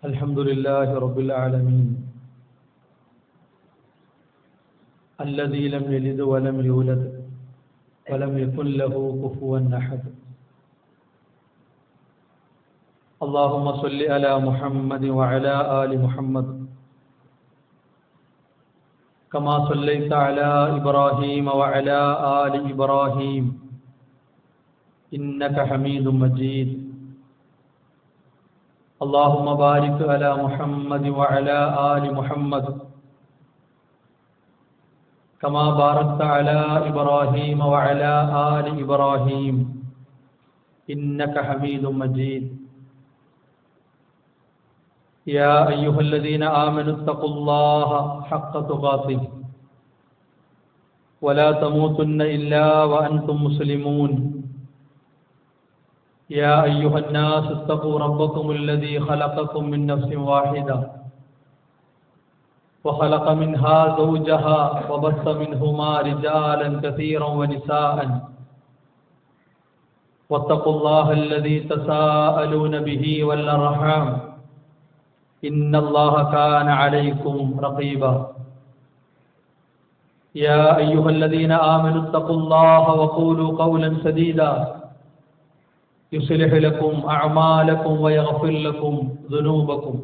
الحمد لله رب العالمين الذي لم يلد ولم يولد ولم يكن له كفوا أحد. اللهم صل على محمد وعلى آل محمد كما صليت على إبراهيم وعلى آل إبراهيم إنك حميد مجيد. اللهم بارك على محمد وعلى آل محمد كما باركت على إبراهيم وعلى آل إبراهيم إنك حميد مجيد. يا أيها الذين آمنوا اتقوا الله حق تقاته ولا تموتن إلا وأنتم مسلمون. يا أيها الناس اتقوا ربكم الذي خلقكم من نفس واحدة وخلق منها زوجها وبث منهما رجالا كثيرا ونساء واتقوا الله الذي تساءلون به والأرحام إن الله كان عليكم رقيبا. يا أيها الذين آمنوا اتقوا الله وقولوا قولا سديدا يصلح لكم أعمالكم ويغفر لكم ذنوبكم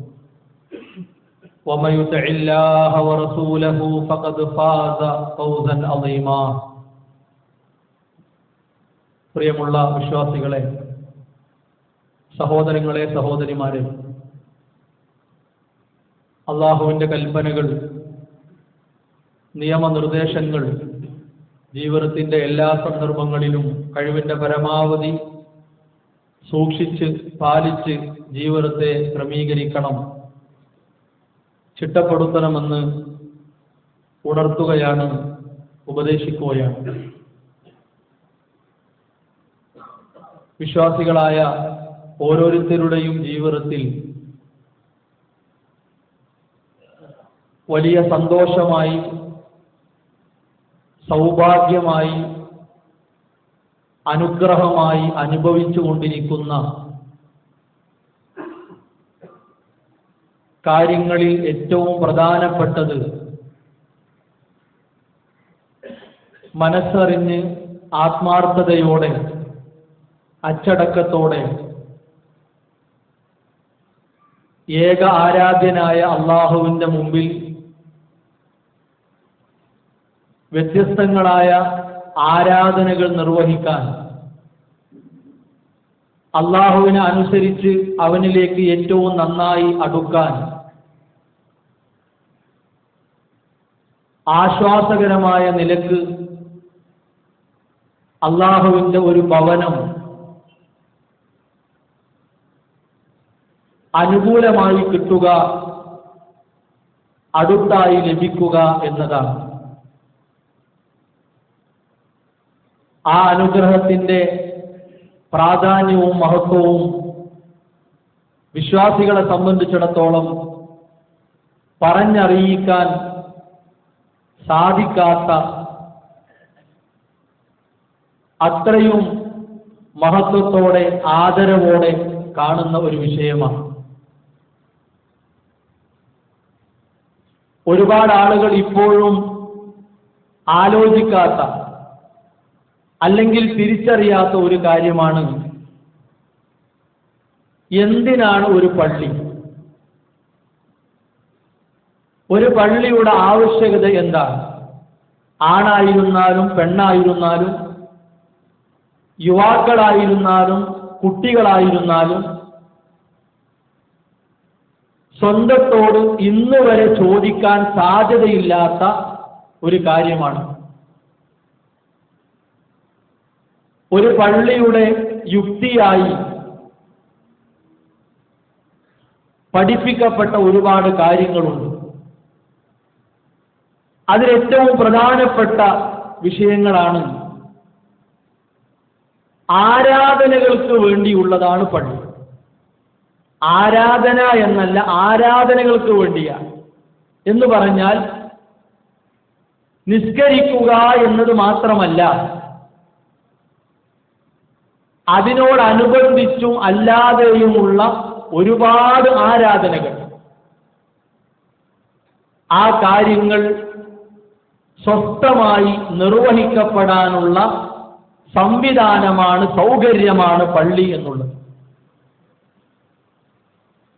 ومن يطع الله ورسوله فقد فاز فوزا عظيما. പ്രിയമുള്ള വിശ്വാസികളെ, സഹോദരങ്ങളെ, സഹോദരിമാരെ, അള്ളാഹുവിൻ്റെ കൽപ്പനകൾ, നിയമനിർദ്ദേശങ്ങൾ ജീവിതത്തിൻ്റെ എല്ലാ സന്ദർഭങ്ങളിലും കഴിവിൻ്റെ പരമാവധി സൂക്ഷിച്ച് പാലിച്ച് ജീവിതത്തെ ക്രമീകരിക്കണം, ചിട്ടപ്പെടുത്തണമെന്ന് ഉണർത്തുകയാണ്, ഉപദേശിക്കുകയാണ്. വിശ്വാസികളായ ഓരോരുത്തരുടെയും ജീവിതത്തിൽ വലിയ സന്തോഷമായി, സൗഭാഗ്യമായി, അനുഗ്രഹമായി അനുഭവിച്ചുകൊണ്ടിരിക്കുന്ന കാര്യങ്ങളിൽ ഏറ്റവും പ്രധാനപ്പെട്ടത് മനസ്സറിഞ്ഞ് ആത്മാർത്ഥതയോടെ അച്ചടക്കത്തോടെ ഏക ആരാധ്യനായ അള്ളാഹുവിൻ്റെ മുമ്പിൽ വ്യത്യസ്തങ്ങളായ ആരാധനകൾ നിർവഹിക്കാൻ, അള്ളാഹുവിനെ അനുസരിച്ച് അവനിലേക്ക് ഏറ്റവും നന്നായി അടുക്കാൻ, ആശ്വാസകരമായ നിലക്ക് അള്ളാഹുവിൻ്റെ ഒരു ഭവനം അനുകൂലമായി കിട്ടുക, അടുത്തായി ലഭിക്കുക എന്നതാണ്. ആ അനുഗ്രഹത്തിൻ്റെ പ്രാധാന്യവും മഹത്വവും വിശ്വാസികളെ സംബന്ധിച്ചിടത്തോളം പറഞ്ഞറിയിക്കാൻ സാധിക്കാത്ത അത്രയും മഹത്വത്തോടെ ആദരവോടെ കാണുന്ന ഒരു വിഷയമാണ്. ഒരുപാട് ആളുകൾ ഇപ്പോഴും ആലോചിക്കാത്ത അല്ലെങ്കിൽ തിരിച്ചറിയാത്ത ഒരു കാര്യമാണ്, എന്തിനാണ് ഒരു പള്ളി? ഒരു പള്ളിയുടെ ആവശ്യകത എന്താണ്? ആണായിരുന്നാലും പെണ്ണായിരുന്നാലും യുവാക്കളായിരുന്നാലും കുട്ടികളായിരുന്നാലും സ്വന്തത്തോട് ഇന്നുവരെ ചോദിക്കാൻ സാധ്യതയില്ലാത്ത ഒരു കാര്യമാണ്. ഒരു പള്ളിയുടെ യുക്തിയായി പഠിപ്പിക്കപ്പെട്ട ഒരുപാട് കാര്യങ്ങളുണ്ട്. അതിലേറ്റവും പ്രധാനപ്പെട്ട വിഷയങ്ങളാണ് ആരാധനകൾക്ക് വേണ്ടിയുള്ളതാണ് പള്ളി. ആരാധന എന്നല്ല, ആരാധനകൾക്ക് വേണ്ടിയാണ്. എന്ന് പറഞ്ഞാൽ നിസ്കരിക്കുക എന്നത് മാത്രമല്ല, അതിനോടനുബന്ധിച്ചും അല്ലാതെയുമുള്ള ഒരുപാട് ആരാധനകൾ. ആ കാര്യങ്ങൾ സ്വസ്ഥമായി നിർവഹിക്കപ്പെടാനുള്ള സംവിധാനമാണ്, സൗകര്യമാണ് പള്ളി എന്നുള്ളത്.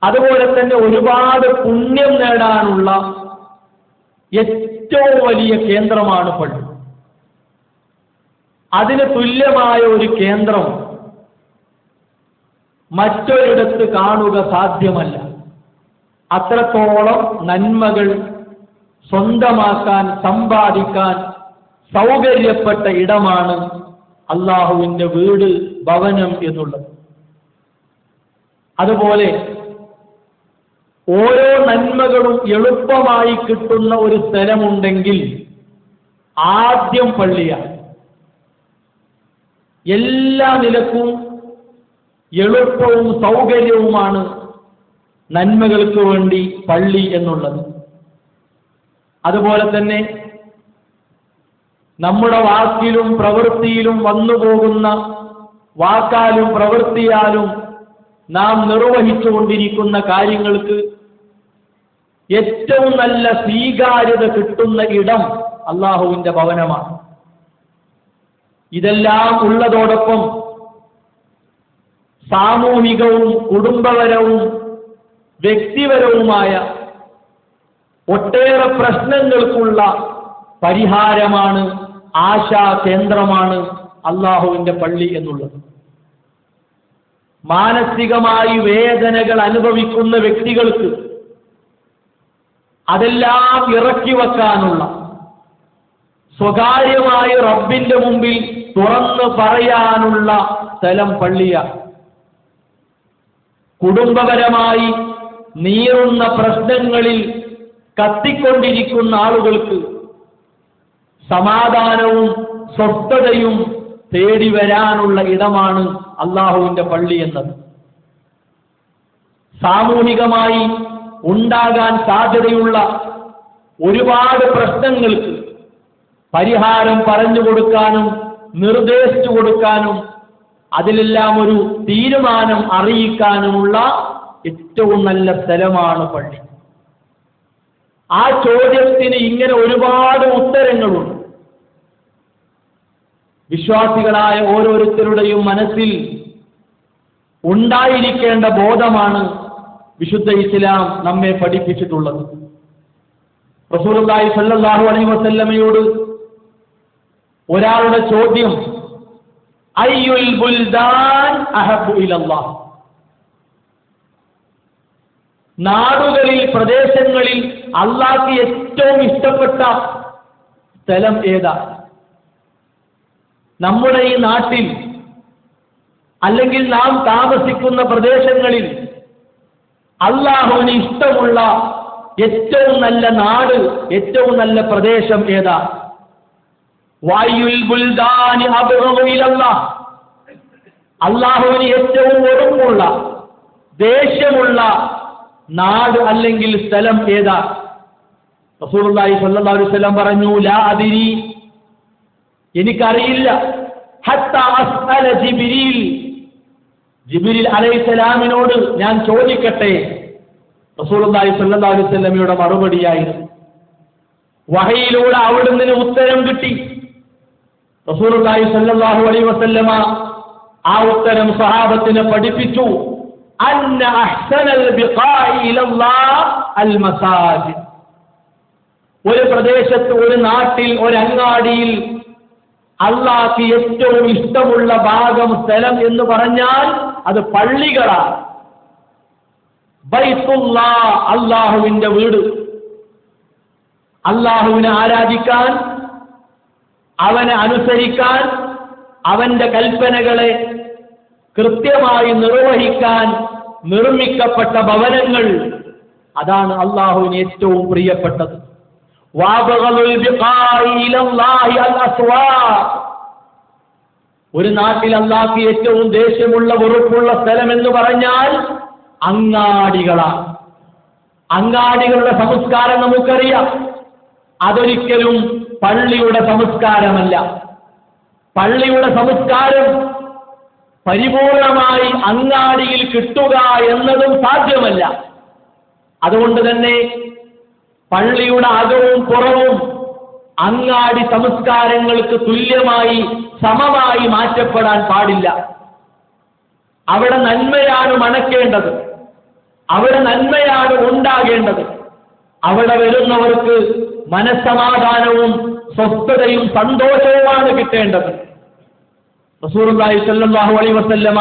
അതുപോലെ തന്നെ ഒരുപാട് പുണ്യം നേടാനുള്ള ഏറ്റവും വലിയ കേന്ദ്രമാണ് പള്ളി. അതിന് തുല്യമായ ഒരു കേന്ദ്രം മറ്റൊരിടത്ത് കാണുക സാധ്യമല്ല. അത്രത്തോളം നന്മകൾ സ്വന്തമാക്കാൻ, സമ്പാദിക്കാൻ സൗകര്യപ്പെട്ട ഇടമാണ് അള്ളാഹുവിന്റെ വീട്, ഭവനം എന്നുള്ളത്. അതുപോലെ ഓരോ നന്മകളും എളുപ്പമായി കിട്ടുന്ന ഒരു സ്ഥലമുണ്ടെങ്കിൽ ആദ്യം പള്ളിയാണ്. എല്ലാ നിലക്കും എളുപ്പവും സൗകര്യവുമാണ് നന്മകൾക്ക് വേണ്ടി പള്ളി എന്നുള്ളത്. അതുപോലെ തന്നെ നമ്മുടെ വാക്കിലും പ്രവൃത്തിയിലും വന്നുപോകുന്ന, വാക്കാലും പ്രവൃത്തിയാലും നാം നിർവഹിച്ചുകൊണ്ടിരിക്കുന്ന കാര്യങ്ങൾക്ക് ഏറ്റവും നല്ല സ്വീകാര്യത കിട്ടുന്ന ഇടം അള്ളാഹുവിന്റെ ഭവനമാണ്. ഇതെല്ലാം ഉള്ളതോടൊപ്പം സാമൂഹികവും കുടുംബപരവും വ്യക്തിപരവുമായ ഒട്ടേറെ പ്രശ്നങ്ങൾക്കുള്ള പരിഹാരമാണ്, ആശാ കേന്ദ്രമാണ് അള്ളാഹുവിന്റെ പള്ളി എന്നുള്ളത്. മാനസികമായി വേദനകൾ അനുഭവിക്കുന്ന വ്യക്തികൾക്ക് അതെല്ലാം ഇറക്കി വെക്കാനുള്ള, സ്വകാര്യമായി റബ്ബിന്റെ മുമ്പിൽ തുറന്നു പറയാനുള്ള സ്ഥലം പള്ളിയാണ്. കുടുംബപരമായി നീറുന്ന പ്രശ്നങ്ങളിൽ കത്തിക്കൊണ്ടിരിക്കുന്ന ആളുകൾക്ക് സമാധാനവും സ്വസ്ഥതയും തേടി വരാനുള്ള ഇടമാണ് അള്ളാഹുവിന്റെ പള്ളി എന്നത്. സാമൂഹികമായി ഉണ്ടാകാൻ സാധ്യതയുള്ള ഒരുപാട് പ്രശ്നങ്ങൾക്ക് പരിഹാരം പറഞ്ഞു കൊടുക്കാനും നിർദ്ദേശിച്ചു കൊടുക്കാനും അതിലെല്ലാം ഒരു തീരുമാനം അറിയിക്കാനുമുള്ള ഏറ്റവും നല്ല സ്ഥലമാണ് പള്ളി. ആ ചോദ്യത്തിന് ഇങ്ങനെ ഒരുപാട് ഉത്തരങ്ങളുണ്ട്. വിശ്വാസികളായ ഓരോരുത്തരുടെയും മനസ്സിൽ ഉണ്ടായിരിക്കേണ്ട ബോധമാണ് വിശുദ്ധ ഇസ്ലാം നമ്മെ പഠിപ്പിച്ചിട്ടുള്ളത്. റസൂലുള്ളാഹി സ്വല്ലല്ലാഹു അലൈഹി വസല്ലമയോട് ഒരാളുടെ ചോദ്യം, അയ്യുൽ ബുൽദാൻ അഹബ്ബു ഇലല്ലാഹ്, നാടുകളിൽ, പ്രദേശങ്ങളിൽ അള്ളാഹ്ക്ക് ഏറ്റവും ഇഷ്ടപ്പെട്ട സ്ഥലം ഏതാ? നമ്മുടെ ഈ നാട്ടിൽ അല്ലെങ്കിൽ നാം താമസിക്കുന്ന പ്രദേശങ്ങളിൽ അള്ളാഹുവിന് ഇഷ്ടമുള്ള ഏറ്റവും നല്ല നാട്, ഏറ്റവും നല്ല പ്രദേശം ഏതാ? വായുൽ ബുൽദാനി അബ്ഗദു ഇലല്ലാഹ്, അള്ളാഹുവിന് ഏറ്റവും വെറുപ്പുള്ള, ദേഷ്യമുള്ള നാട് അല്ലെങ്കിൽ സ്ഥലം ഏതാ? റസൂലുള്ളാഹി സ്വല്ലല്ലാഹു അലൈഹി വസല്ലം പറഞ്ഞു, ലാ അദ്രി, എനിക്കറിയില്ല. ഹത്താ അസ്അല ജിബ്രീൽ, ജിബ്രീൽ അലൈഹിസ്സലാമിനോട് ഞാൻ ചോദിക്കട്ടെ. റസൂലുള്ളാഹി സ്വല്ലല്ലാഹു അലൈഹി വസല്ലമയുടെ മറുപടിയായിരുന്നു. വഹയിലൂടെ അവിടുന്ന് ഉത്തരം കിട്ടി. റസൂലുള്ളാഹി സ്വല്ലല്ലാഹു അലൈഹി വസല്ലമ ആ ഉത്തരം സ്വഹാബത്തിനെ പഠിപ്പിച്ചു. അന്ന അഹ്സനൽ ബിഖാഇ ഇലല്ലാഹ് അൽ മസാജിദ്, ഒരു പ്രദേശത്ത്, ഒരു നാട്ടിൽ, ഒരു അങ്ങാടിയിൽ അള്ളാഹ്ക്ക് ഏറ്റവും ഇഷ്ടമുള്ള ഭാഗം, സ്ഥലം എന്ന് പറഞ്ഞാൽ അത് പള്ളികളാണ്. ബൈത്തുല്ലാഹ്, അള്ളാഹുവിന്റെ വീട്. അള്ളാഹുവിനെ ആരാധിക്കാൻ, അവനെ അനുസരിക്കാൻ, അവന്റെ കൽപ്പനകളെ കൃത്യമായി നിർവഹിക്കാൻ നിർമ്മിക്കപ്പെട്ട ഭവനങ്ങൾ, അതാണ് അള്ളാഹുവിന് ഏറ്റവും പ്രിയപ്പെട്ടത്. ഒരു നാട്ടിൽ അള്ളാഹ്ക്ക് ഏറ്റവും ദേഷ്യമുള്ള, വെറുപ്പുള്ള സ്ഥലം എന്ന് പറഞ്ഞാൽ അങ്ങാടികളാണ്. അങ്ങാടികളുടെ സംസ്കാരം നമുക്കറിയാം. അതൊരിക്കലും പള്ളിയുടെ സംസ്കാരമല്ല. പള്ളിയുടെ സംസ്കാരം പരിപൂർണമായി അങ്ങാടിയിൽ കിട്ടുക എന്നതും സാധ്യമല്ല. അതുകൊണ്ട് തന്നെ പള്ളിയുടെ അകവും പുറവും അങ്ങാടി സംസ്കാരങ്ങൾക്ക് തുല്യമായി സമമായി മാറ്റപ്പെടാൻ പാടില്ല. അവിടെ നന്മയാണ് മണക്കേണ്ടത്, അവിടെ നന്മയാണ് ഉണ്ടാകേണ്ടത്. അവിടെ വരുന്നവർക്ക് മനസ്സമാധാനവും സ്വസ്ഥതയും സന്തോഷവുമാണ് കിട്ടേണ്ടത്. റസൂലുള്ളാഹി സ്വല്ലല്ലാഹു അലൈഹി വസല്ലമ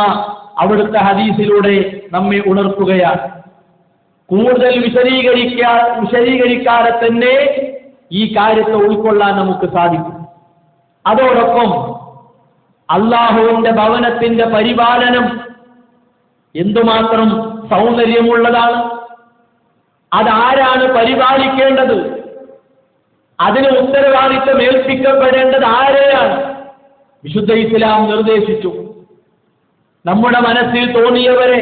അവിടുത്തെ ഹദീസിലൂടെ നമ്മെ ഉണർത്തുകയാണ്. കൂടുതൽ വിശദീകരിക്കാതെ തന്നെ ഈ കാര്യത്തെ ഉൾക്കൊള്ളാൻ നമുക്ക് സാധിക്കും. അതോടൊപ്പം അള്ളാഹുവിന്റെ ഭവനത്തിന്റെ പരിപാലനം എന്തുമാത്രം സൗന്ദര്യമുള്ളതാണ്. അതാരാണ് പരിപാലിക്കേണ്ടത്? അതിന് ഉത്തരവാദിത്വം ഏൽപ്പിക്കപ്പെടേണ്ടത് ആരെയാണ്? വിശുദ്ധ ഇസ്ലാം നിർദ്ദേശിച്ചു. നമ്മുടെ മനസ്സിൽ തോന്നിയവരെ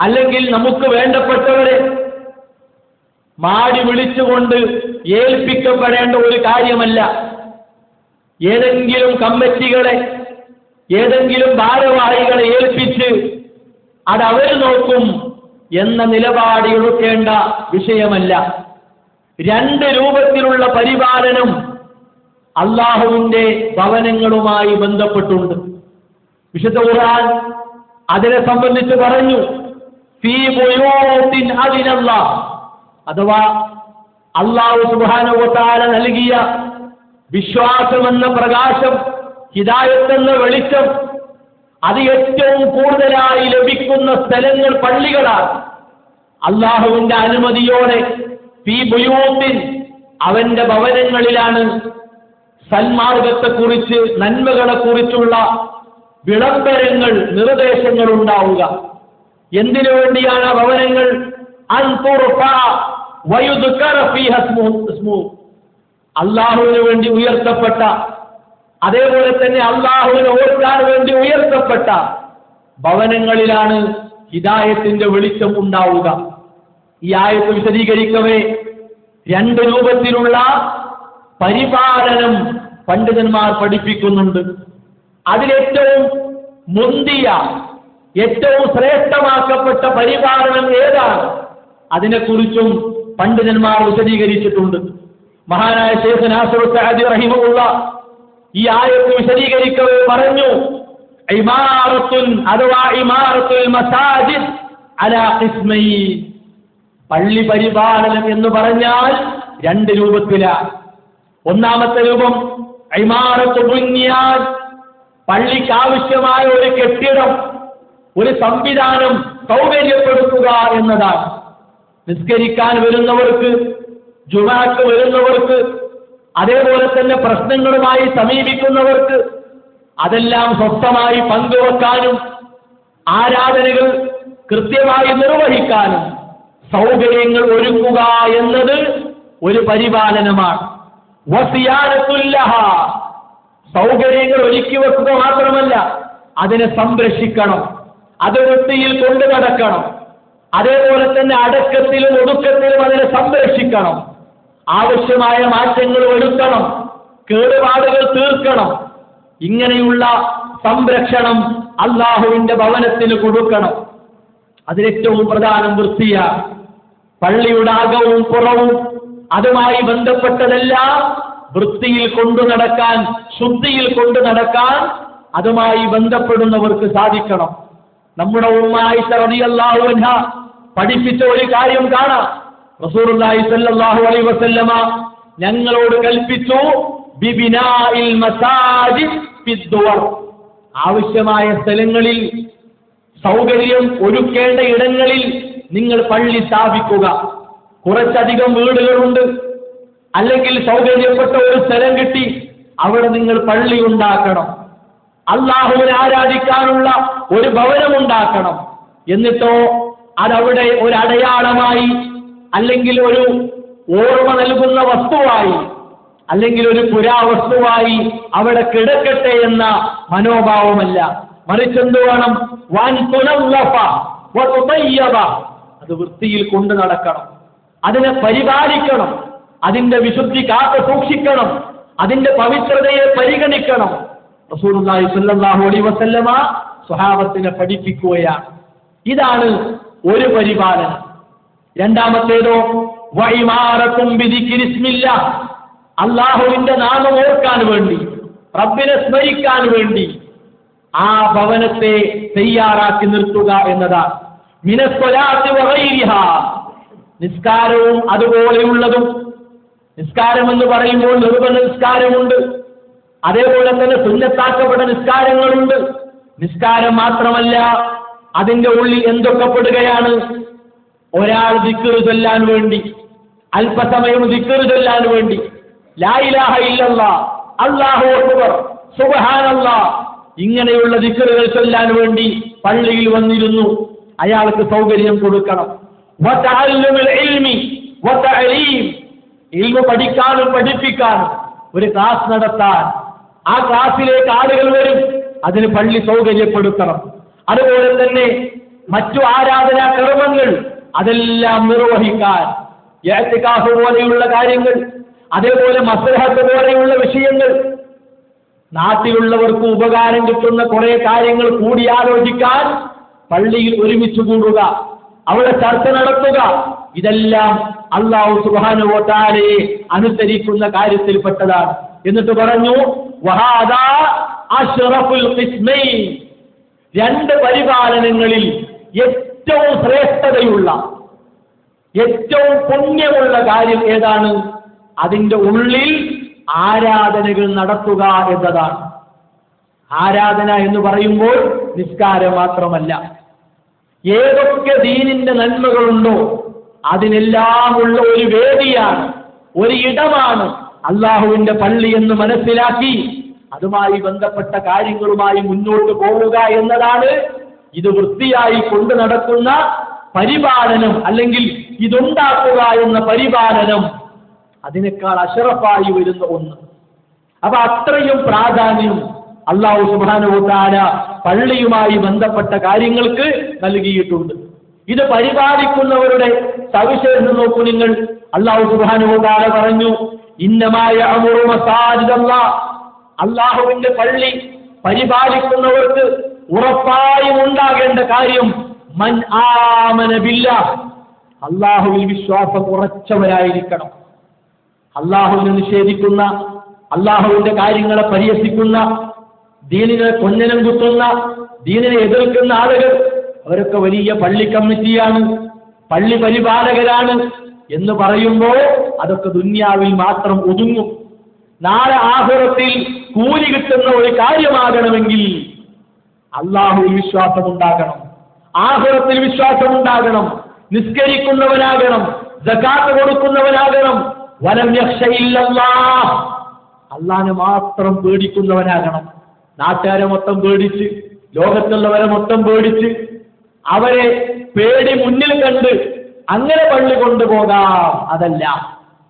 അല്ലെങ്കിൽ നമുക്ക് വേണ്ടപ്പെട്ടവരെ മാടി വിളിച്ചുകൊണ്ട് ഏൽപ്പിക്കപ്പെടേണ്ട ഒരു കാര്യമല്ല. ഏതെങ്കിലും കമ്മിറ്റികളെ, ഏതെങ്കിലും ഭാരവാഹികളെ ഏൽപ്പിച്ച് അതവർ നോക്കും എന്ന നിലപാട് എടുക്കേണ്ട വിഷയമല്ല. രണ്ട് രൂപത്തിലുള്ള പരിപാലനം അള്ളാഹുവിന്റെ ഭവനങ്ങളുമായി ബന്ധപ്പെട്ടുണ്ട്. വിശുദ്ധ ഖുർആൻ അതിനെ സംബന്ധിച്ച് പറഞ്ഞു, ഫീ ബുയൂത്തിൻ അദിനല്ലാഹ്, അഥവാ അല്ലാഹു സുബ്ഹാനഹു വ തആല നൽകിയ വിശ്വാസമെന്ന പ്രകാശം, ഹിദായത്ത് എന്ന വെളിച്ചം, അത് ഏറ്റവും കൂടുതലായി ലഭിക്കുന്ന സ്ഥലങ്ങൾ പള്ളികളാണ്. അള്ളാഹുവിന്റെ അനുമതിയോടെ ഫീ ബുയൂത്തിൻ, അവന്റെ ഭവനങ്ങളിലാണ് സന്മാർഗത്തെക്കുറിച്ച്, നന്മകളെക്കുറിച്ചുള്ള വിളംബരങ്ങൾ, നിർദ്ദേശങ്ങൾ ഉണ്ടാവുക. എന്തിനു വേണ്ടിയാണ് ആ ഭവനങ്ങൾ? അള്ളാഹുവിന് വേണ്ടി ഉയർത്തപ്പെട്ട, അതേപോലെ തന്നെ അള്ളാഹുവിനെ ഓർക്കാൻ വേണ്ടി ഉയർത്തപ്പെട്ട ഭവനങ്ങളിലാണ് ഹിദായത്തിന്റെ വെളിച്ചം ഉണ്ടാവുക. ഈ ആയത്ത് വിശദീകരിക്കവേ രണ്ട് രൂപത്തിലുള്ള പരിപാലനം പണ്ഡിതന്മാർ പഠിപ്പിക്കുന്നുണ്ട്. അതിലേറ്റവും മുന്തിയ, ഏറ്റവും ശ്രേഷ്ഠമാക്കപ്പെട്ട പരിപാലനം ഏതാണ്? അതിനെക്കുറിച്ചും പണ്ഡിതന്മാർ വിശദീകരിച്ചിട്ടുണ്ട്. മഹാനായ ശൈഖ് നാസിർ സഅദി റഹിമഹുല്ലാഹ് ഈ ആയത്ത് വിശദീകരിക്കവേ പറഞ്ഞു, ഇമാറത്തുൻ അഥവാ ഇമാറത്തുൽ മസാജിദ് അലാ ഖിസ്മൈൻ, പള്ളി പരിപാലനം എന്ന് പറഞ്ഞാൽ രണ്ട് രൂപത്തിലാണ്. ഒന്നാമത്തെ രൂപം ഇമാറത്തു ബുനിയാൻ, പള്ളിക്ക് ആവശ്യമായ ഒരു കെട്ടിടം, ഒരു സംവിധാനം സൗകര്യപ്പെടുത്തുക എന്നതാണ്. നിസ്കരിക്കാൻ വരുന്നവർക്ക്, ജുമാക്ക് വരുന്നവർക്ക്, അതേപോലെ തന്നെ പ്രശ്നങ്ങളുമായി സമീപിക്കുന്നവർക്ക് അതെല്ലാം സ്വസ്ഥമായി പങ്കുവെക്കാനും ആരാധനകൾ കൃത്യമായി നിർവഹിക്കാനും സൗകര്യങ്ങൾ ഒരുക്കുക എന്നത് ഒരു പരിപാലനമാണ്. വസിയാനത്തുല്ലഹ, സൗകര്യങ്ങൾ ഒരുക്കി വെക്കുക മാത്രമല്ല, അതിനെ സംരക്ഷിക്കണം, അത് വൃത്തിയിൽ കൊണ്ടു നടക്കണം. അതേപോലെ തന്നെ അടക്കത്തിലും ഒടുക്കത്തിലും അതിനെ സംരക്ഷിക്കണം. ആവശ്യമായ മാറ്റങ്ങൾ വരുത്തണം, കേടുപാടുകൾ തീർക്കണം. ഇങ്ങനെയുള്ള സംരക്ഷണം അള്ളാഹുവിന്റെ ഭവനത്തിന് കൊടുക്കണം. അതിലേറ്റവും പ്രധാനം വൃത്തിയാണ്. പള്ളിയുടെ അകവും പുറവും അതുമായി ബന്ധപ്പെട്ടതെല്ലാം വൃത്തിയിൽ കൊണ്ടു നടക്കാൻ, ശുദ്ധിയിൽ കൊണ്ടു നടക്കാൻ അതുമായി ബന്ധപ്പെടുന്നവർക്ക് സാധിക്കണം. നമ്മുടെ ഉമ്മ ആയിഷ റളിയല്ലാഹു അൻഹ പഠിപ്പിച്ച ഒരു കാര്യം കാണാം. റസൂലുള്ളാഹി സ്വല്ലല്ലാഹു അലൈഹി വസല്ലമ ഞങ്ങളോട് കൽപ്പിച്ചു, ബിബിനാഇൽ മസാജിദ് ഫിദ്ദുവർ, ആവശ്യമായ സ്ഥലങ്ങളിൽ, സൗകര്യം ഒരുക്കേണ്ട ഇടങ്ങളിൽ നിങ്ങൾ പള്ളി സ്ഥാപിക്കുക. കുറച്ചധികം വീടുകളുണ്ട്, അല്ലെങ്കിൽ സൗകര്യപ്പെട്ട ഒരു സ്ഥലം കിട്ടി, അവിടെ നിങ്ങൾ പള്ളി ഉണ്ടാക്കണം. അള്ളാഹുവിനെ ആരാധിക്കാനുള്ള ഒരു ഭവനമുണ്ടാക്കണം. എന്നിട്ടോ അതവിടെ ഒരു അടയാളമായി, അല്ലെങ്കിൽ ഒരു ഓർമ്മ നൽകുന്ന വസ്തുവായി, അല്ലെങ്കിൽ ഒരു പുരാവസ്തുവായി അവിടെ കിടക്കട്ടെ എന്ന മനോഭാവമല്ല. മറിച്ചെന്ത് വേണം? വൻ തുനവ്വഫ വതുതയ്യബ, അത് വൃത്തിയിൽ കൊണ്ടു നടക്കണം, അതിനെ പരിപാലിക്കണം, അതിന്റെ വിശുദ്ധി കാത്തു സൂക്ഷിക്കണം, അതിന്റെ പവിത്രതയെ പരിഗണിക്കണം. റസൂലുള്ളാഹി സ്വല്ലല്ലാഹു അലൈഹി വസല്ലമ സ്വഹാബത്തിനെ പഠിപ്പിക്കുകയാണ്. ഇതാണ് ഒരു പരിപാലനം. രണ്ടാമത്തേതോ വഇമാറത്തും ബിദിക്രിസ്മില്ലാഹ്, അല്ലാഹുവിന്റെ നാമം ഓർക്കാൻ വേണ്ടി, റബ്ബിനെ സ്മരിക്കാൻ വേണ്ടി ആ ഭവനത്തെ തയ്യാറാക്കി നിർത്തുക എന്നതാണ്. മിനസ്സലാത്തി വഗൈരിഹാ, നിസ്കാരവും അതുപോലെയുള്ളതും. നിസ്കാരം എന്ന് പറയുമ്പോൾ നിർബന്ധ നിസ്കാരമുണ്ട്, അതേപോലെ തന്നെ സുന്നത്താക്കപ്പെട്ട നിസ്കാരങ്ങളുണ്ട്. നിസ്കാരം മാത്രമല്ല, അതിന്റെ ഉള്ളിൽ എന്തൊക്കെ പെടുകയാണ്? ഒരാൾ ദിക്ർ ചൊല്ലാൻ വേണ്ടി, അല്പസമയം ദിക്ർ ചൊല്ലാൻ വേണ്ടി, ലാ ഇലാഹ ഇല്ലല്ലാഹ്, അല്ലാഹു അക്ബർ, സുബ്ഹാനല്ലാഹ്, ഇങ്ങനെയുള്ള ദിക്റുകൾ ചൊല്ലാൻ വേണ്ടി പള്ളിയിൽ വന്നിരുന്നു. അയാൾക്ക് സൗകര്യം കൊടുക്കണം. വതഅല്ലുമുൽ ഇൽമി വതഅലീം, ഇൽമു പഠിക്കാനും പഠിപ്പിക്കാനും ഒരു ക്ലാസ് നടത്താൻ, ആ ക്ലാസ്സിലേക്ക് ആളുകൾ വരും, അതിന് പള്ളി സൗകര്യപ്പെടുത്തണം. അതുപോലെ തന്നെ മറ്റു ആരാധനാ കർമ്മങ്ങൾ അതെല്ലാം നിർവഹിക്കാൻ ഇഅ്തികാഫ് പോലെയുള്ള കാര്യങ്ങൾ, അതേപോലെ മസ്ലഹത്ത് പോലെയുള്ള വിഷയങ്ങൾ, നാട്ടിലുള്ളവർക്ക് ഉപകാരം കിട്ടുന്ന കുറെ കാര്യങ്ങൾ കൂടിയാലോചിക്കാൻ പള്ളിയിൽ ഒരുമിച്ച് കൂടുക, അവിടെ ചർച്ച നടത്തുക, ഇതെല്ലാം അല്ലാഹു സുബ്ഹാനഹു വ തആലയെ അനുസരിക്കുന്ന കാര്യത്തിൽപ്പെട്ടതാണ്. എന്നിട്ട് പറഞ്ഞു വഹാദാ അശ്റഫുൽ ഖിസ്മൈൻ, രണ്ട് പരിപാലനങ്ങളിൽ ഏറ്റവും ശ്രേഷ്ഠതയുള്ള, ഏറ്റവും പുണ്യമുള്ള കാര്യം ഏതാണ്? അതിന്റെ ഉള്ളിൽ ആരാധനകൾ നടത്തുക എന്നതാണ്. ആരാധന എന്ന് പറയുമ്പോൾ നിസ്കാരം മാത്രമല്ല, ഏതൊക്കെ ദീനിന്റെ നന്മകളുണ്ടോ അതിനെല്ലാം ഉള്ള ഒരു വേദിയാണ്, ഒരു ഇടമാണ് അള്ളാഹുവിന്റെ പള്ളി എന്ന് മനസ്സിലാക്കി അതുമായി ബന്ധപ്പെട്ട കാര്യങ്ങളുമായി മുന്നോട്ട് പോവുക എന്നതാണ് ഇത് വൃത്തിയായി കൊണ്ടു നടക്കുന്ന പരിപാലനം, അല്ലെങ്കിൽ ഇതുണ്ടാക്കുക എന്ന പരിപാലനം അതിനേക്കാൾ അശറഫായി വരുന്ന ഒന്ന്. അപ്പൊ അത്രയും പ്രാധാന്യം അല്ലാഹു സുബ്ഹാനഹു വ തആല പള്ളിയുമായി ബന്ധപ്പെട്ട കാര്യങ്ങൾക്ക് നൽകിയിട്ടുണ്ട്. ഇത് പരിപാലിക്കുന്നവരുടെ സവിശേഷത നോക്കൂ നിങ്ങൾ. അല്ലാഹു സുബ്ഹാനഹു വ തആല പറഞ്ഞു ഇന്നമാ യഅമുറു മസാജിദല്ലാഹ്, അല്ലാഹുവിന്റെ പള്ളി പരിപാലിക്കുന്നവർക്ക് ഉറപ്പായും ഉണ്ടാകേണ്ട കാര്യം മൻ ആമന ബില്ലാഹ്, അല്ലാഹുവിൽ വിശ്വാസം ഉറച്ചവരായിരിക്കണം. അല്ലാഹുവിനെ നിഷേധിക്കുന്ന, അല്ലാഹുവിന്റെ കാര്യങ്ങളെ പരിഹസിക്കുന്ന, ദീനിനെ കൊഞ്ഞനം കുത്തുന്ന, ദീനിനെ എതിർക്കുന്ന ആളുകൾ, അവരൊക്കെ വലിയ പള്ളി കമ്മിറ്റിയാണ്, പള്ളി പരിപാലകരാണ് എന്ന് പറയുമ്പോൾ അതൊക്കെ ദുന്യാവിൽ മാത്രം ഒതുങ്ങും. നാളെ ആഖിറത്തിൽ കൂലി കിട്ടുന്ന ഒരു കാര്യമാകണമെങ്കിൽ അല്ലാഹുവിൽ വിശ്വാസമുണ്ടാകണം, ആഖിറത്തിൽ വിശ്വാസമുണ്ടാകണം, നിസ്കരിക്കുന്നവനാകണം, സകാത്ത് കൊടുക്കുന്നവനാകണം, വലം യഖ്ശ ഇല്ലല്ലാഹ്, അല്ലാഹനെ മാത്രം പേടിക്കുന്നവനാകണം. നാട്ടുകാരെ മൊത്തം പേടിച്ച്, ലോകത്തുള്ളവരെ മൊത്തം പേടിച്ച്, അവരെ പേടി മുന്നിൽ കണ്ട് അങ്ങനെ പള്ളി കൊണ്ടുപോകാം. അതല്ല,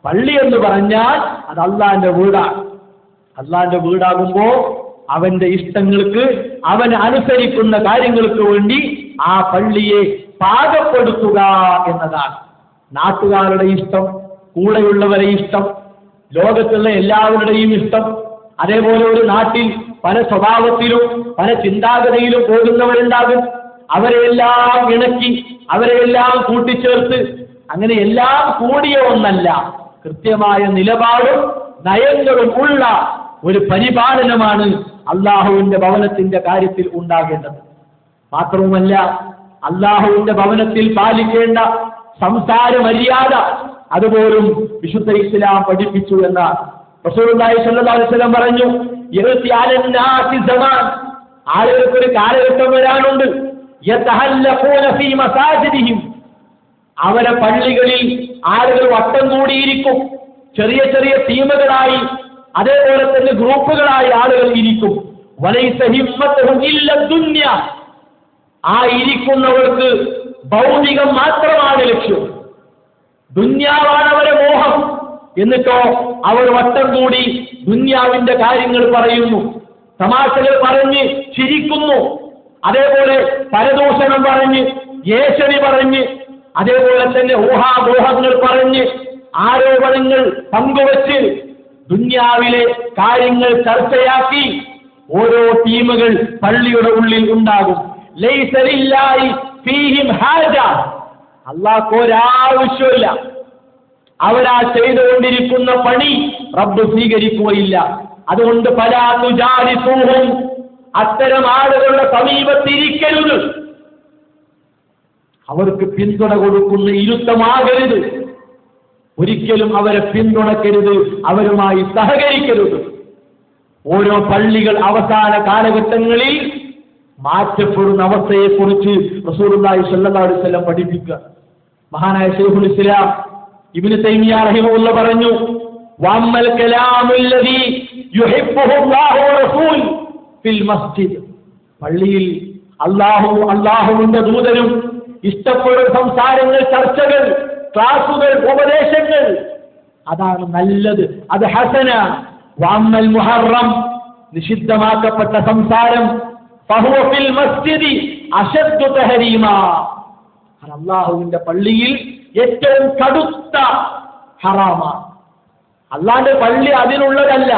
പള്ളി എന്ന് പറഞ്ഞാൽ അത് അള്ളാന്റെ വീടാണ്. അള്ളാന്റെ വീടാകുമ്പോ അവന്റെ ഇഷ്ടങ്ങൾക്ക്, അവൻ അനുസരിക്കുന്ന കാര്യങ്ങൾക്ക് വേണ്ടി ആ പള്ളിയെ പാകപ്പെടുത്തുക എന്നതാണ്. നാട്ടുകാരുടെ ഇഷ്ടം, കൂടെയുള്ളവരെ ഇഷ്ടം, ലോകത്തുള്ള എല്ലാവരുടെയും ഇഷ്ടം, അതേപോലെ ഒരു നാട്ടിൽ പല സ്വഭാവത്തിലും പല ചിന്താഗതിയിലും പോകുന്നവരുണ്ടാകും. അവരെയെല്ലാം ഇണക്കി, അവരെയെല്ലാം കൂട്ടിച്ചേർത്ത് അങ്ങനെ എല്ലാം കൂടിയ ഒന്നല്ല, കൃത്യമായ നിലപാടും നയങ്ങളും ഉള്ള ഒരു പരിപാലനമാണ് അള്ളാഹുവിന്റെ ഭവനത്തിന്റെ കാര്യത്തിൽ ഉണ്ടാകേണ്ടത്. മാത്രവുമല്ല, അള്ളാഹുവിന്റെ ഭവനത്തിൽ പാലിക്കേണ്ട സംസാര മര്യാദ അതുപോലും വിശുദ്ധ ഇസ്ലാം പഠിപ്പിച്ചു എന്ന റസൂലുള്ളാഹി സ്വല്ലല്ലാഹു അലൈഹി വസല്ലം പറഞ്ഞു യഅതി അലന്നാസി സമാൻ, ആളുകൾക്കൊരു കാലഘട്ടം വരാനുണ്ട്, യതഹല്ലഖൂന ഫീ മസാജിദിഹിം, അവരെ പള്ളികളിൽ ആളുകൾ വട്ടം കൂടിയിരിക്കും, ചെറിയ ചെറിയ ടീമുകളായി, അതേപോലെ തന്നെ ഗ്രൂപ്പുകളായി ആളുകൾ ഇരിക്കും. വലൈസ ഹിമ്മത്തുഹും ഇല്ല ദുനിയ, ആ ഇരിക്കുന്നവർക്ക് ഭൗതികം മാത്രമാണ് ലക്ഷ്യം, ദുന്യാവാണ് അവരെ മോഹം. എന്നിട്ടോ അവർ വട്ടം കൂടി ദുന്യാവിന്റെ കാര്യങ്ങൾ പറയുന്നു, തമാശകൾ പറഞ്ഞ് ചിരിക്കുന്നു, അതേപോലെ പരദൂഷണം പറഞ്ഞ്, ഏഷണി പറഞ്ഞ്, അതേപോലെ തന്നെ ഊഹാമോഹങ്ങൾ പറഞ്ഞ്, ആരോപണങ്ങൾ പങ്കുവച്ച് ദുന്യാവിലെ കാര്യങ്ങൾ ചർച്ചയാക്കി ഓരോ ടീമുകൾ പള്ളിയുടെ ഉള്ളിൽ ഉണ്ടാകും. ലൈസ ലില്ലാഹി ഫീഹിം ഹാജ, അല്ലാഹുക്ക് ഒരാവശ്യമില്ല, അവരാ ചെയ്തുകൊണ്ടിരിക്കുന്ന പണി റബ്ബ് സ്വീകരിക്കുകയില്ല. അതുകൊണ്ട് ഫലാ തുജാലിസൂഹും, അത്തരം ആളുകളുടെ സമീപത്തിരിക്കരുത്, അവർക്ക് പിന്തുണ കൊടുക്കുന്ന ഇരുത്തമാകരുത്, ഒരിക്കലും അവരെ പിന്തുണക്കരുത്, അവരുമായി സഹകരിക്കരുത്. ഓരോ പള്ളികൾ അവസാന കാലഘട്ടങ്ങളിൽ മാറ്റപ്പെടുന്ന അവസ്ഥയെക്കുറിച്ച് റസൂലുള്ളാഹി സ്വല്ലല്ലാഹു അലൈഹി വസല്ലം പഠിപ്പിക്കുക. മഹാനായ ശൈഖുൽ ഇസ്ലാം ഇബ്നു തൈമിയ്യ റഹിമഹുല്ലാഹ് പറഞ്ഞു, വഅമ്മൽ കലാമുല്ലദീ യുഹിബ്ബുഹു അല്ലാഹു വറസൂൽ ഫിൽ മസ്ജിദ്, പള്ളിയിൽ അല്ലാഹുവിന്റെ ദൂതനും ഇഷ്ടപ്പെടുന്ന സംസാരങ്ങൾ, ചർച്ചകൾ, ക്ലാസുകൾ, ഉപദേശങ്ങൾ, അതാണ് നല്ലത്, അത് ഹസന. വഅമ്മൽ മുഹറം, നിഷിദ്ധമാക്കപ്പെട്ട സംസാരം, ഫഹുവ ഫിൽ മസ്ജിദി അശദ്ദു തഹരീമാ, അല്ലാഹുവിന്റെ പള്ളിയിൽ ഏറ്റവും കടുത്ത ഹറാമാണ്. അല്ലാഹുവിന്റെ പള്ളി അതിനുള്ളതല്ല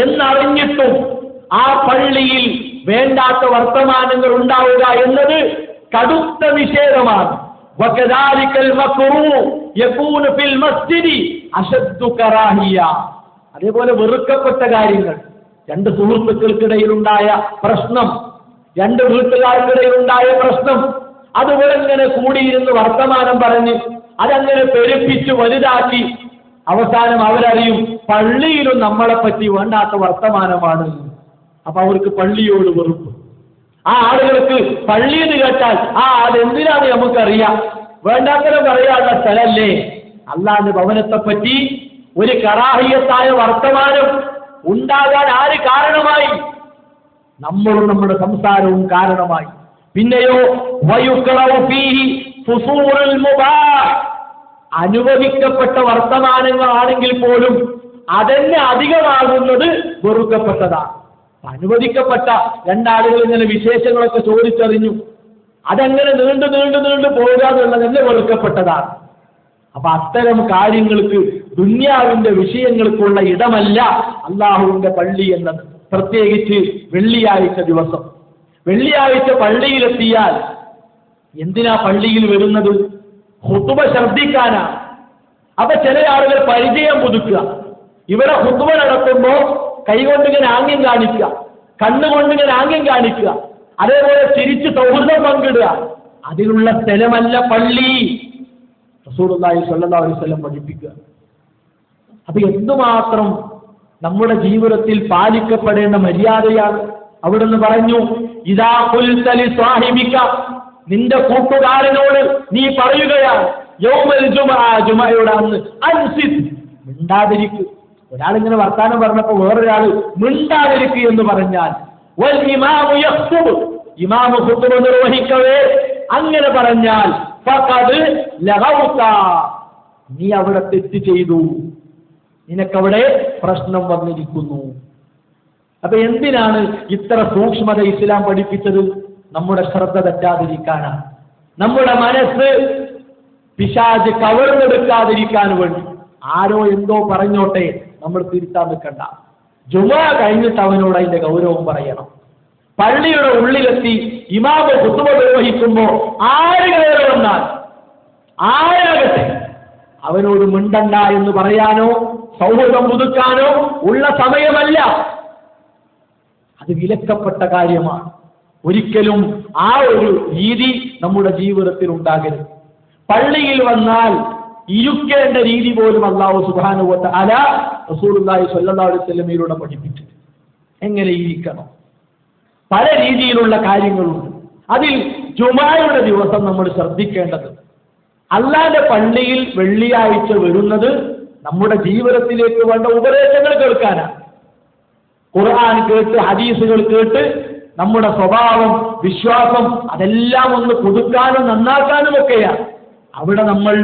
എന്നറിഞ്ഞിട്ടും ആ പള്ളിയിൽ വേണ്ടാത്ത വർത്തമാനങ്ങൾ ഉണ്ടാവുക എന്നത് കടുത്ത നിഷേധമാണ്. വകദാലികൽ മക്റൂഹ് യകൂനു ഫിൽ മസ്ജിദി അശദ്ദു കറാഹിയ, അതേപോലെ വെറുക്കപ്പെട്ട കാര്യങ്ങൾ, രണ്ട് സുഹൃത്തുക്കൾക്കിടയിലുണ്ടായ പ്രശ്നം, രണ്ട് വീട്ടുകാർക്കിടയിലുണ്ടായ പ്രശ്നം, അതുപോലെ ഇങ്ങനെ കൂടിയിരുന്ന് വർത്തമാനം പറഞ്ഞ് അതങ്ങനെ പെരുപ്പിച്ച് വലുതാക്കി അവസാനം അവരറിയും പള്ളിയിലും നമ്മളെ പറ്റി വേണ്ടാത്ത വർത്തമാനമാണ്. അപ്പൊ അവർക്ക് പള്ളിയോട് വെറുപ്പ്. ആ ആളുകൾക്ക് പള്ളി എന്ന് കേട്ടാൽ അതെന്തിനാണ് നമുക്കറിയാം, വേണ്ടാത്തരം പറയാനുള്ള സ്ഥലല്ലേ. അല്ലാഹുവിന്റെ ഭവനത്തെ പറ്റി ഒരു കറാഹിയത്തായ വർത്തമാനം ഉണ്ടാകാൻ ആര് കാരണമായി? നമ്മളും നമ്മുടെ സംസാരവും കാരണമായി. പിന്നെയോ വയുക്റഉ ഫീഹി ഫുസൂറുൽ മുബാഹ്, അനുവദിക്കപ്പെട്ട വർത്തമാനങ്ങളാണെങ്കിൽ പോലും അതന്നെ അധികമാകുന്നത് വെറുക്കപ്പെട്ടതാണ്. അനുവദിക്കപ്പെട്ട രണ്ടാളുകൾ ഇങ്ങനെ വിശേഷങ്ങളൊക്കെ ചോദിച്ചറിഞ്ഞു, അതെങ്ങനെ നീണ്ടു പോകുക എന്നുള്ളതന്നെ വെറുക്കപ്പെട്ടതാണ്. അപ്പൊ അത്തരം കാര്യങ്ങൾക്ക്, ദുന്യാവിന്റെ വിഷയങ്ങൾക്കുള്ള ഇടമല്ല അല്ലാഹുവിന്റെ പള്ളി എന്നത്. പ്രത്യേകിച്ച് വെള്ളിയാഴ്ച ദിവസം, വെള്ളിയാഴ്ച പള്ളിയിലെത്തിയാൽ എന്തിനാ പള്ളിയിൽ വരുന്നത്? ഖുതുബ ശ്രദ്ധിക്കാനാണ്. അപ്പൊ ചില ആളുകൾ പരിചയം പുതുക്കുക. ഇവിടെ ഖുതുബ നടത്തുമ്പോ കൈകൊണ്ടിങ്ങനെ ആംഗ്യം കാണിക്കുക, കണ്ണുകൊണ്ടിങ്ങനെ ആംഗ്യം കാണിക്കുക, അതേപോലെ ചിരിച്ച് സൗഹൃദം പങ്കിടുക. അതിനുള്ള സ്ഥലമല്ല പള്ളി, റസൂലുള്ളാഹി സ്വല്ലല്ലാഹു അലൈഹി വസല്ലം പഠിപ്പിക്കുക. അപ്പൊ എന്തുമാത്രം നമ്മുടെ ജീവിതത്തിൽ പാലിക്കപ്പെടേണ്ട മര്യാദയാണ്. അവിടുന്ന് പറഞ്ഞു, ഇദാ ഖുൽത ലി സ്വാഹിബിക, നിന്റെ കൂട്ടുകാരനോട് നീ പറയുകയാണ്, യൗമൽ ജുമുഅ, ജുമുഅയുടെ അന്ന്, അൻസിത്, മിണ്ടാതിരിക്കുക. ഒരാളിങ്ങനെ വർത്താനം പറഞ്ഞപ്പോ വേറൊരാൾ മിണ്ടാതിരിക്കുക എന്ന് പറഞ്ഞാൽ, വൽ ഇമാമു യഖ്തുബ്, ഇമാമു ഖുതുബ നിർവഹിക്കവേ അങ്ങനെ പറഞ്ഞാൽ, ഫഖദ് ലഗൗത, നീ അവിടെ തെറ്റ് ചെയ്തു, നിനക്കവിടെ പ്രശ്നം വന്നിരിക്കുന്നു. അപ്പൊ എന്തിനാണ് ഇത്ര സൂക്ഷ്മത ഇസ്ലാം പഠിപ്പിച്ചത്? നമ്മുടെ ശ്രദ്ധ തെറ്റാതിരിക്കാനാണ്, നമ്മുടെ മനസ്സ് പിശാച് കവർന്നെടുക്കാതിരിക്കാൻ വേണ്ടി. ആരോ എന്തോ പറഞ്ഞോട്ടെ, നമ്മൾ തിരുത്താൻ നിൽക്കണ്ട. ജുമുഅ കഴിഞ്ഞിട്ട് അവനോട് അതിന്റെ ഗൗരവം പറയണം. പള്ളിയുടെ ഉള്ളിലെത്തി ഇമാമ് ഖുതുബ നിർവഹിക്കുമ്പോ ആര് കയറി വന്നാൽ ആരാകട്ടെ അവനോട് മിണ്ടണ്ട എന്ന് പറയാനോ സൗഹൃദം പുതുക്കാനോ ഉള്ള സമയമല്ല. അത് വിലക്കപ്പെട്ട കാര്യമാണ്. ഒരിക്കലും ആ ഒരു രീതി നമ്മുടെ ജീവിതത്തിൽ ഉണ്ടാകരുത്. പള്ളിയിൽ വന്നാൽ ഇരിക്കേണ്ട രീതി പോലും അല്ലാഹു സുബ്ഹാനഹു വ തആല റസൂലുള്ളാഹി സ്വല്ലല്ലാഹു അലൈഹി വസല്ലമയിലൂടെ പഠിപ്പിച്ചു. എങ്ങനെ ഇരിക്കണം, പല രീതിയിലുള്ള കാര്യങ്ങളുണ്ട്. അതിൽ ജുമുഅയുടെ ദിവസം നമ്മൾ ശ്രദ്ധിക്കേണ്ടത്, അല്ലാഹുവിന്റെ പള്ളിയിൽ വെള്ളിയാഴ്ച വരുന്നത് നമ്മുടെ ജീവിതത്തിലേക്ക് വേണ്ട ഉപദേശങ്ങൾ കേൾക്കാനാണ്. ഖുർആൻ കേട്ട്, ഹദീസുകൾ കേട്ട് നമ്മുടെ സ്വഭാവം, വിശ്വാസം അതെല്ലാം ഒന്ന് പുതുക്കാനും നന്നാക്കാനും ഒക്കെയാണ്. അവിടെ നമ്മൾ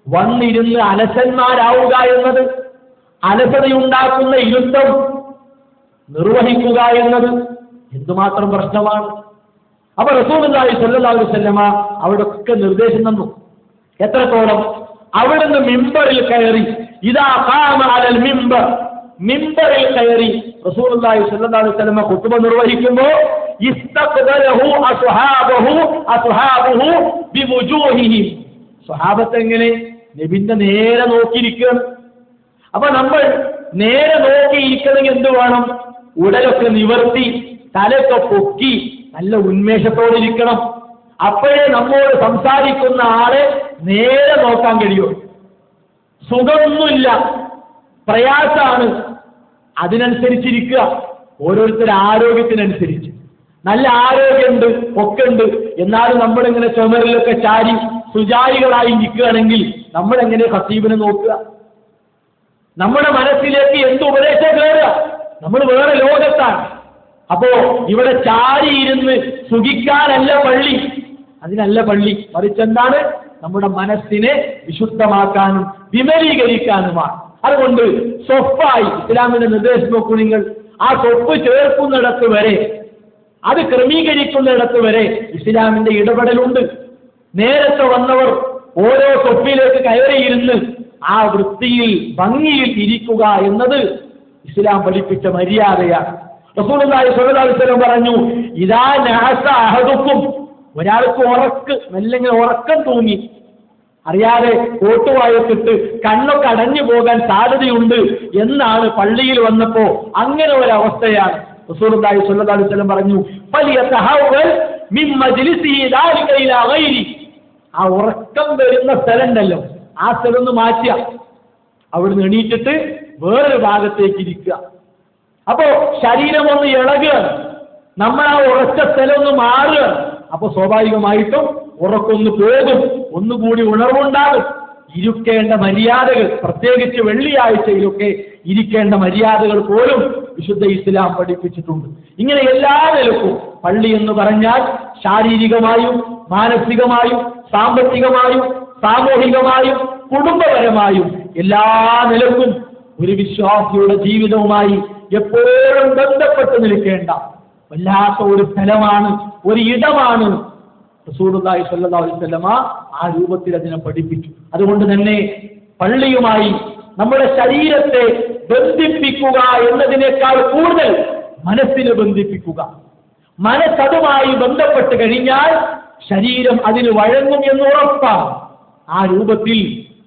വന്നിരുന്ന് അലസന്മാരാവുക എന്നത്, അലസതയുണ്ടാക്കുന്ന ഇരുത്തം നിർവഹിക്കുക എന്നത് എന്തുമാത്രം പ്രശ്നമാണ്. അപ്പൊ റസൂലുള്ളാഹി സ്വല്ലല്ലാഹു അലൈഹി വസല്ലമ അവിടെ ഒക്കെ നിർദ്ദേശം തന്നു. എത്രത്തോളം? അവിടുന്ന് മിമ്പറിൽ കയറി, ഇദാ ഖാമ അലൽ മിമ്പർ, മിമ്പറിൽ കയറി റസൂലുള്ളാഹി സ്വല്ലല്ലാഹു അലൈഹി വസല്ലം ഖുതുബ നിർവഹിക്കുമ്പോൾ ഇസ്തഖ്ബലഹു അസ്ഹാബുഹു ബിവുജൂഹിഹിം, സ്വഹാബത്ത് എങ്ങനെ നബിന്റെ നേരെ നോക്കിയിരിക്കുകയാണ്. അപ്പൊ നമ്മൾ നേരെ നോക്കിയിരിക്കണമെങ്കിൽ എന്ത് വേണം? ഉടലൊക്കെ നിവർത്തി തലയൊക്കെ പൊക്കി നല്ല ഉന്മേഷത്തോടെ ഇരിക്കണം. അപ്പോഴേ നമ്മോട് സംസാരിക്കുന്ന ആളെ നേരെ നോക്കാൻ കഴിയൂ. സുഖമൊന്നുമില്ല, പ്രയാസമാണ്, അതിനനുസരിച്ചിരിക്കുക. ഓരോരുത്തരുടെ ആരോഗ്യത്തിനനുസരിച്ച്. നല്ല ആരോഗ്യമുണ്ട്, ഒക്കെ ഉണ്ട്, എന്നാലും നമ്മളിങ്ങനെ ചുമരിലൊക്കെ ചാരി സുജാരികളായി ഇരിക്കുകയാണെങ്കിൽ നമ്മളെങ്ങനെ ഖത്തീബിനെ നോക്കുക? നമ്മുടെ മനസ്സിലേക്ക് എന്ത് ഉപദേശം കയറുക? നമ്മൾ വേറെ ലോകത്താണ്. അപ്പോ ഇവിടെ ചാരിയിരുന്ന് സുഖിക്കാനല്ല പള്ളി, അതിനല്ല പള്ളി. മറിച്ച് എന്താണ്? നമ്മുടെ മനസ്സിനെ വിശുദ്ധമാക്കാനും വിമലീകരിക്കാനുമാണ്. അതുകൊണ്ട് സ്വപ്പായി ഇസ്ലാമിന്റെ നിർദ്ദേശം നോക്കൂ നിങ്ങൾ. ആ സ്വപ്പ് ചേർക്കുന്നിടത്ത് വരെ, അത് ക്രമീകരിക്കുന്നിടത്ത് വരെ ഇസ്ലാമിന്റെ ഇടപെടലുണ്ട്. നേരത്തെ വന്നവർ ഓരോ സ്വപ്പിലേക്ക് കയറിയിരുന്ന് ആ വൃത്തിയിൽ ഭംഗിയിൽ ഇരിക്കുക എന്നത് ഇസ്ലാം പഠിപ്പിച്ച മര്യാദയാണ്. റസൂലുള്ളാഹി സ്വല്ലല്ലാഹു അലൈഹി വസല്ലം പറഞ്ഞു, ഇദാ നഅസ അഹദുക്കും, ഒരാൾക്ക് മെല്ലെ ഉറക്കം തൂങ്ങി, അറിയാതെ കോട്ടുവായത്തിട്ട് കണ്ണൊക്കെ അടഞ്ഞു പോകാൻ സാധ്യതയുണ്ട് എന്നാണ് പള്ളിയിൽ വന്നപ്പോ അങ്ങനെ ഒരവസ്ഥയാണ്. റസൂലുള്ളാഹി സ്വല്ലല്ലാഹു അലൈഹി വസല്ലം പറഞ്ഞു, ഫലിയതഹവൽ മിൻ മജ്ലിസിഹി ദാലിക ഇലാ ഗൈരി, ആ ഉറക്കം വരുന്ന സ്ഥലം ഉണ്ടല്ലോ, ആ സ്ഥലം ഒന്ന് മാറ്റുക, അവിടുന്ന് എണീറ്റിട്ട് വേറൊരു ഭാഗത്തേക്ക് ഇരിക്കുക. അപ്പോ ശരീരം ഒന്ന് ഇളകുക, നമ്മൾ ആ ഉറച്ച സ്ഥലം ഒന്ന് മാറുക. അപ്പൊ സ്വാഭാവികമായിട്ടും ഉറക്കൊന്ന് പോകും, ഒന്നുകൂടി ഉണർവുണ്ടാകും. ഇരിക്കേണ്ട മര്യാദകൾ, പ്രത്യേകിച്ച് വെള്ളിയാഴ്ചയിലൊക്കെ ഇരിക്കേണ്ട മര്യാദകൾ പോലും വിശുദ്ധ ഇസ്ലാം പഠിപ്പിച്ചിട്ടുണ്ട്. ഇങ്ങനെ എല്ലാ നിലക്കും പള്ളി എന്ന് പറഞ്ഞാൽ ശാരീരികമായും മാനസികമായും സാമ്പത്തികമായും സാമൂഹികമായും കുടുംബപരമായും എല്ലാ നിലക്കും ഒരു വിശ്വാസിയുടെ ജീവിതവുമായി എപ്പോഴും ബന്ധപ്പെട്ട് നിൽക്കേണ്ട വല്ലാത്ത ഒരു സ്ഥലമാണ്, ഒരു ഇടമാണ്. റസൂലുള്ളാഹി സ്വല്ലല്ലാഹു അലൈഹി വസല്ലമ ആ രൂപത്തിൽ അതിനെ പഠിപ്പിച്ചു. അതുകൊണ്ട് തന്നെ പള്ളിയുമായി നമ്മുടെ ശരീരത്തെ ബന്ധിപ്പിക്കുക എന്നതിനേക്കാൾ കൂടുതൽ മനസ്സിനെ ബന്ധിപ്പിക്കുക. മനസ്സതുമായി ബന്ധപ്പെട്ട് കഴിഞ്ഞാൽ ശരീരം അതിന് വഴങ്ങും എന്ന് ഉറപ്പാണ്. ആ രൂപത്തിൽ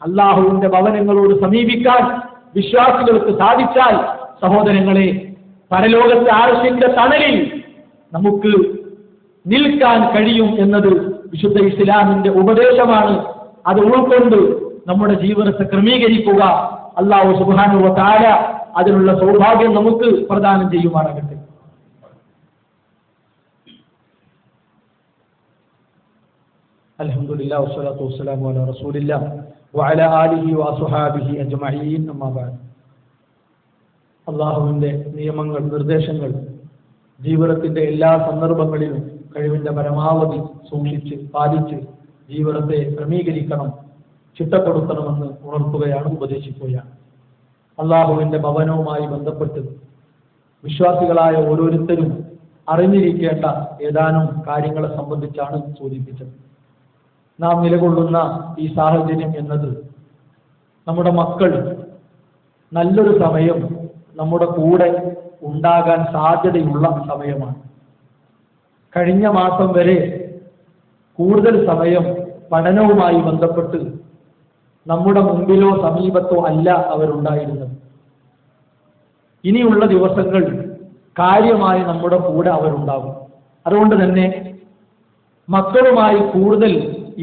അള്ളാഹുവിന്റെ ഭവനങ്ങളോട് സമീപിക്കാൻ വിശ്വാസികൾക്ക് സാധിച്ചാൽ സഹോദരങ്ങളെ, പരലോകത്തെ ആർശിന്റെ തണലിൽ നമുക്ക് നിൽക്കാൻ കഴിയും എന്നത് വിശുദ്ധ ഇസ്ലാമിന്റെ ഉപദേശമാണ്. അത് ഉൾക്കൊണ്ട് നമ്മുടെ ജീവിതത്തെ ക്രമീകരിക്കുക. അല്ലാഹു സുബ്ഹാനഹു വ തആല അതിനുള്ള സൗഭാഗ്യം നമുക്ക് പ്രദാനം ചെയ്യുമാറാകട്ടെ. അൽഹംദുലില്ലാഹി വസ്സലാത്തു വസ്സലാമു അലാ റസൂലില്ലാഹി വഅലാ ആലിഹി വഅസ്ഹാബിഹി അജ്മഈൻ. അമ്മാ ബഅദ്. അള്ളാഹുവിന്റെ നിയമങ്ങൾ, നിർദ്ദേശങ്ങൾ ജീവിതത്തിന്റെ എല്ലാ സന്ദർഭങ്ങളിലും കഴിവിന്റെ പരമാവധി സൂക്ഷിച്ച് പാലിച്ച് ജീവിതത്തെ ക്രമീകരിക്കണം, ചിട്ടപ്പെടുത്തണമെന്ന് ഉണർത്തുകയാണ്, ഉപദേശിക്കുകയാണ്. അള്ളാഹുവിന്റെ ഭവനവുമായി ബന്ധപ്പെട്ട് വിശ്വാസികളായ ഓരോരുത്തരും അറിഞ്ഞിരിക്കേണ്ട ഏതാനും കാര്യങ്ങളെ സംബന്ധിച്ചാണ് സൂചിപ്പിച്ചത്. നാം നിലകൊള്ളുന്ന ഈ സാഹചര്യം എന്നത് നമ്മുടെ മക്കൾ നല്ലൊരു സമയം നമ്മുടെ കൂടെ ഉണ്ടാകാൻ സാധ്യതയുള്ള സമയമാണ്. കഴിഞ്ഞ മാസം വരെ കൂടുതൽ സമയം പഠനവുമായി ബന്ധപ്പെട്ട് നമ്മുടെ മുമ്പിലോ സമീപത്തോ അല്ല അവരുണ്ടായിരുന്നത്. ഇനിയുള്ള ദിവസങ്ങൾ കാര്യമായി നമ്മുടെ കൂടെ അവരുണ്ടാകും. അതുകൊണ്ട് തന്നെ മക്കളുമായി കൂടുതൽ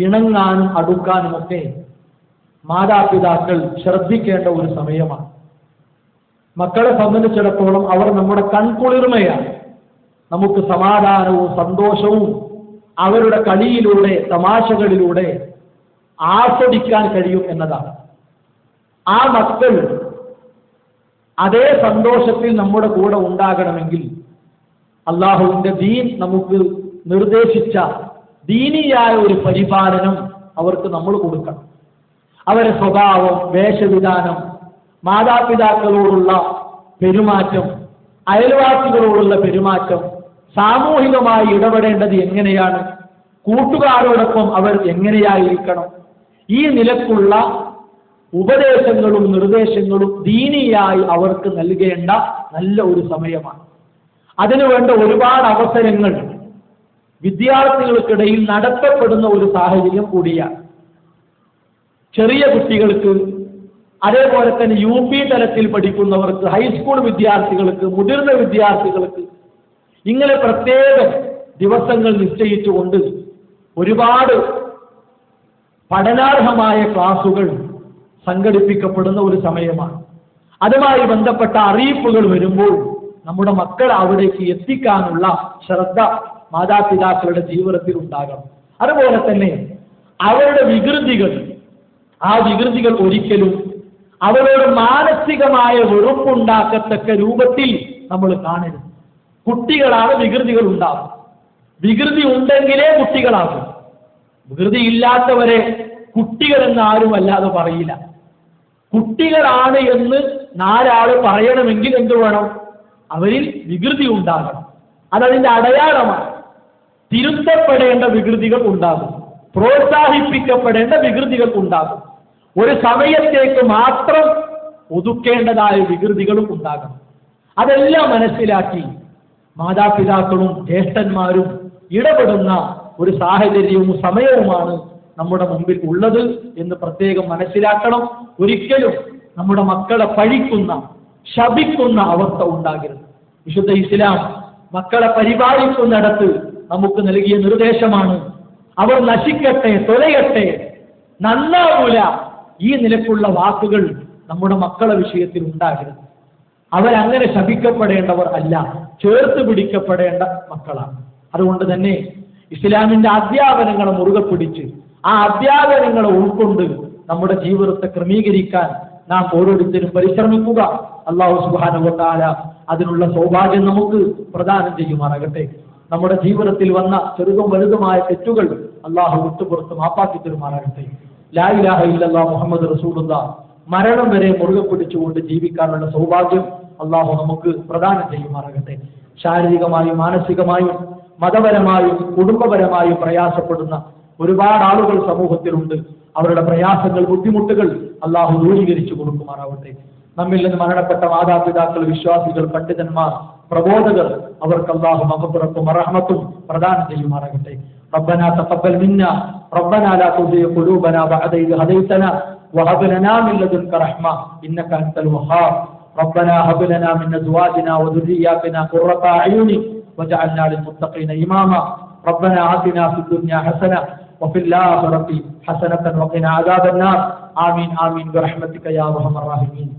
ഇണങ്ങാനും അടുക്കാനുമൊക്കെ മാതാപിതാക്കൾ ശ്രദ്ധിക്കേണ്ട ഒരു സമയമാണ്. മക്കളെ സംബന്ധിച്ചിടത്തോളം അവർ നമ്മുടെ കൺകുളിർമയാണ്. നമുക്ക് സമാധാനവും സന്തോഷവും അവരുടെ കളിയിലൂടെ തമാശകളിലൂടെ ആസ്വദിക്കാൻ കഴിയും എന്നതാണ്. ആ മക്കൾ അതേ സന്തോഷത്തിൽ നമ്മുടെ കൂടെ ഉണ്ടാകണമെങ്കിൽ അള്ളാഹുവിന്റെ ദീൻ നമുക്ക് നിർദ്ദേശിച്ച ദീനിയായ ഒരു പരിപാലനം അവർക്ക് നമ്മൾ കൊടുക്കണം. അവരുടെ സ്വഭാവം, വേഷവിധാനം, മാതാപിതാക്കളോടുള്ള പെരുമാറ്റം, അയൽവാസികളോടുള്ള പെരുമാറ്റം, സാമൂഹികമായി ഇടപെടേണ്ടത് എങ്ങനെയാണ്, കൂട്ടുകാരോടൊപ്പം അവർ എങ്ങനെയായിരിക്കണം, ഈ നിലക്കുള്ള ഉപദേശങ്ങളും നിർദ്ദേശങ്ങളും ദീനിയായി അവർക്ക് നൽകേണ്ട നല്ല ഒരു സമയമാണ്. അതിനുവേണ്ട ഒരുപാട് അവസരങ്ങൾ വിദ്യാർത്ഥികൾക്കിടയിൽ നടത്തപ്പെടുന്ന ഒരു സാഹചര്യം കൂടിയാണ്. ചെറിയ കുട്ടികൾക്ക്, അതേപോലെ തന്നെ UP തലത്തിൽ പഠിക്കുന്നവർക്ക്, ഹൈസ്കൂൾ വിദ്യാർത്ഥികൾക്ക്, മുതിർന്ന വിദ്യാർത്ഥികൾക്ക് ഇങ്ങനെ പ്രത്യേക ദിവസങ്ങൾ നിശ്ചയിച്ചുകൊണ്ട് ഒരുപാട് പഠനാർഹമായ ക്ലാസുകൾ സംഘടിപ്പിക്കപ്പെടുന്ന ഒരു സമയമാണ്. അതുമായി ബന്ധപ്പെട്ട അറിയിപ്പുകൾ വരുമ്പോൾ നമ്മുടെ മക്കൾ അവിടേക്ക് എത്തിക്കാനുള്ള ശ്രദ്ധ മാതാപിതാക്കളുടെ ജീവിതത്തിൽ ഉണ്ടാകണം. അതുപോലെ തന്നെ അവരുടെ ആ വികൃതികൾ ഒരിക്കലും അവരോട് മാനസികമായ വെറുപ്പുണ്ടാക്കത്തക്ക രൂപത്തിൽ നമ്മൾ കാണരുത്. കുട്ടികളാണ് വികൃതികൾ ഉണ്ടാകും. വികൃതി ഉണ്ടെങ്കിലേ കുട്ടികളാകും. വികൃതി ഇല്ലാത്തവരെ കുട്ടികളെന്ന് ആരും അല്ലാതെ പറയില്ല. കുട്ടികളാണ് എന്ന് 4 ആള് പറയണമെങ്കിൽ എന്ത് വേണം? അവരിൽ വികൃതി ഉണ്ടാകണം. അതതിന്റെ അടയാളമാണ്. തിരുത്തപ്പെടേണ്ട വികൃതികൾ ഉണ്ടാകും, പ്രോത്സാഹിപ്പിക്കപ്പെടേണ്ട വികൃതികൾ ഉണ്ടാകും. ഒരു സമയത്തേക്ക് മാത്രം ഒതുക്കേണ്ടതായ വികൃതികളും ഉണ്ടാകണം. അതെല്ലാം മനസ്സിലാക്കി മാതാപിതാക്കളും ജ്യേഷ്ഠന്മാരും ഇടപെടുന്ന ഒരു സാഹചര്യവും സമയവുമാണ് നമ്മുടെ മുമ്പിൽ ഉള്ളത് എന്ന് പ്രത്യേകം മനസ്സിലാക്കണം. ഒരിക്കലും നമ്മുടെ മക്കളെ പഴിക്കുന്ന, ശപിക്കുന്ന അവസ്ഥ ഉണ്ടാകരുത്. വിശുദ്ധ ഇസ്ലാം മക്കളെ പരിപാലിക്കുന്നിടത്ത് നമുക്ക് നൽകിയ നിർദ്ദേശമാണ്, അവർ നശിക്കട്ടെ, തൊലയട്ടെ, നന്നാവൂല, ഈ നിലക്കുള്ള വാക്കുകൾ നമ്മുടെ മക്കളെ വിഷയത്തിൽ ഉണ്ടാകരുത്. അവരങ്ങനെ ശപിക്കപ്പെടേണ്ടവർ അല്ല, ചേർത്ത് പിടിക്കപ്പെടേണ്ട മക്കളാണ്. അതുകൊണ്ട് തന്നെ ഇസ്ലാമിന്റെ അധ്യാപനങ്ങളെ മുറുകെ പിടിച്ച് ആ അധ്യാപനങ്ങളെ ഉൾക്കൊണ്ട് നമ്മുടെ ജീവിതത്തെ ക്രമീകരിക്കാൻ നാം ഓരോരുത്തരും പരിശ്രമിക്കുക. അല്ലാഹു സുബ്ഹാനഹു വ തആല അതിനുള്ള സൗഭാഗ്യം നമുക്ക് പ്രദാനം ചെയ്യുമാറാകട്ടെ. നമ്മുടെ ജീവിതത്തിൽ വന്ന ചെറുതും വലുതുമായ തെറ്റുകൾ അല്ലാഹു വിട്ടുപുറത്ത് മാപ്പാക്കി തരുമാറാകട്ടെ. ലാ ഇലാഹ ഇല്ലല്ലാഹ് മുഹമ്മദ് റസൂലുള്ളാഹ് മരണം വരെ മുറുകെ പിടിച്ചുകൊണ്ട് ജീവിക്കാനുള്ള സൗഭാഗ്യം അല്ലാഹു നമുക്ക് പ്രദാനം ചെയ്യുമാറാകട്ടെ. ശാരീരികമായും മാനസികമായും മതപരമായും കുടുംബപരമായും പ്രയാസപ്പെടുന്ന ഒരുപാട് ആളുകൾ സമൂഹത്തിലുണ്ട്. അവരുടെ പ്രയാസങ്ങൾ, ബുദ്ധിമുട്ടുകൾ അല്ലാഹു ദൂരീകരിച്ചു കൊടുക്കുമാറാവട്ടെ. നമ്മിൽ നിന്ന് മരണപ്പെട്ട മാതാപിതാക്കൾ, വിശ്വാസികൾ, പണ്ഡിതന്മാർ, പ്രബോധകർ, അവർക്ക് അല്ലാഹു മഗ്ഫിറത്തും റഹ്മത്തും പ്രദാനം ചെയ്യുമാറാകട്ടെ. ربنا تقبل منا ربنا لا تزغ قلوبنا بعد إذ هديتنا وهب لنا من لدنك رحمة إنك أنت الوهاب ربنا هب لنا من أزواجنا وذرياتنا قرة أعين واجعلنا للمتقين إماما ربنا آتنا في الدنيا حسنة وفي الآخرة حسنة وقنا عذاب النار آمين آمين برحمتك يا أرحم الراحمين.